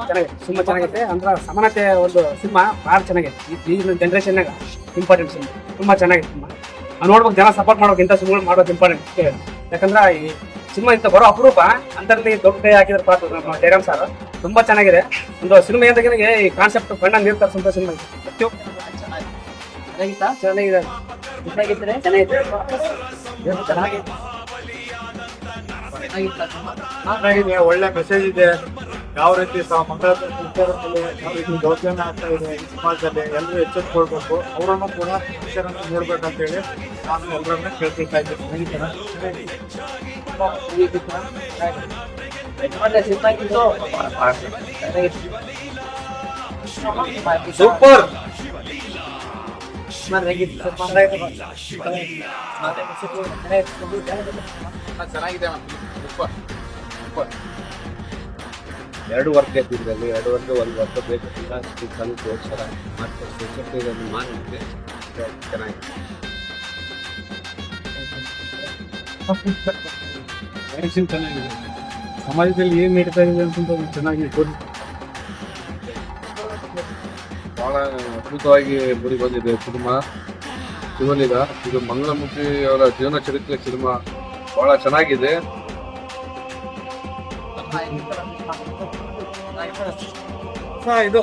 ಚೆನ್ನಾಗಿದೆ, ಸಿನಿಮಾ ಚೆನ್ನಾಗೈತೆ. ಅಂದ್ರೆ ಸಮಾನತೆ ಒಂದು ಸಿನಿಮಾ ಭಾಳ ಚೆನ್ನಾಗೈತೆ. ಈಗಿನ ಜನ್ರೇಷನ್ನಾಗ ಇಂಪಾರ್ಟೆಂಟ್ ಸಿನಿಮಾ ತುಂಬಾ ಚೆನ್ನಾಗಿದೆ. ಸಿನಿಮಾ ನೋಡ್ಬೇಕು, ಜನ ಸಪೋರ್ಟ್ ಮಾಡ್ಬೇಕು, ಇಂಥ ಸಿನಿಮಾ ಮಾಡೋದು ಇಂಪಾರ್ಟೆಂಟ್. ಯಾಕಂದ್ರೆ ಈ ಸಿನಿಮಾ ಇಂಥ ಬರೋ ಅಪರೂಪ ಅಂತರ್ಲಿ ದೊಡ್ಡ ಕೈ ಹಾಕಿದ್ರೆ ಪಾತ್ರ ನಮ್ಮ ಜಯರಾಮ್ ಸರ್ ತುಂಬಾ ಚೆನ್ನಾಗಿದೆ. ಒಂದು ಸಿನಿಮಾ ಏನಾಗಿದೆ ಈ ಕಾನ್ಸೆಪ್ಟ್ ಬಣ್ಣ ನೀರ್ತಾರೆ ಸ್ವಂತ ಸಿನಿಮಾ ಚೆನ್ನಾಗಿತ್ತಾ? ಚೆನ್ನಾಗಿದೆ. ಚೆನ್ನಾಗಿದ್ರೆ ಚೆನ್ನಾಗಿದೆ. ಚೆನ್ನಾಗಿದೆ, ಒಳ್ಳೆ ಮೆಸೇಜ್ ಇದೆ. ಯಾವ ರೀತಿ ಮಂಗಳೂರಲ್ಲಿ ಯಾವ ರೀತಿ ದೌರ್ಜನ್ಯ ಆಗ್ತಾ ಇದೆ ಈ ಸಮಾಜದಲ್ಲಿ ಎಲ್ಲರೂ ಎಚ್ಚೆತ್ಕೊಳ್ಬೇಕು. ಅವರನ್ನು ಕೂಡ ವಿಚಾರನ ನೋಡ್ಬೇಕಂತೇಳಿ ನಾನು ಎಲ್ಲರನ್ನ ಕೇಳ್ಕೊಳ್ತಾ ಇದ್ದೀನಿ. ಸೂಪರ್. ಚೆನ್ನಾಗಿದೆ. ಎರಡು ವರ್ಕ್ ಇದ್ದಿದ್ರಲ್ಲಿ 2 ವರ್ಷ 1 ವರ್ಷ ಬೇಕು. ತೋರಿಸ್ತಾರ ಮಾಡ್ತಾರೆ ಮಾಡಿದ್ರೆ ಚೆನ್ನಾಗಿದೆ. ಚೆನ್ನಾಗಿದೆ. ಸಮಾಜದಲ್ಲಿ ಏನ್ ನಡೀತಾ ಇದೆ ಅಂತ ಚೆನ್ನಾಗಿ ಬಹಳ ಅದ್ಭುತವಾಗಿ ಮೂಡಿ ಬಂದಿದೆ ಸಿನಿಮಾ. ಶಿವಲಿಗ ಇದು ಮಂಗಳಮುಖಿ ಅವರ ಜೀವನ ಚರಿತ್ರೆ ಸಿನಿಮಾ ಬಹಳ ಚೆನ್ನಾಗಿದೆ. ಇದು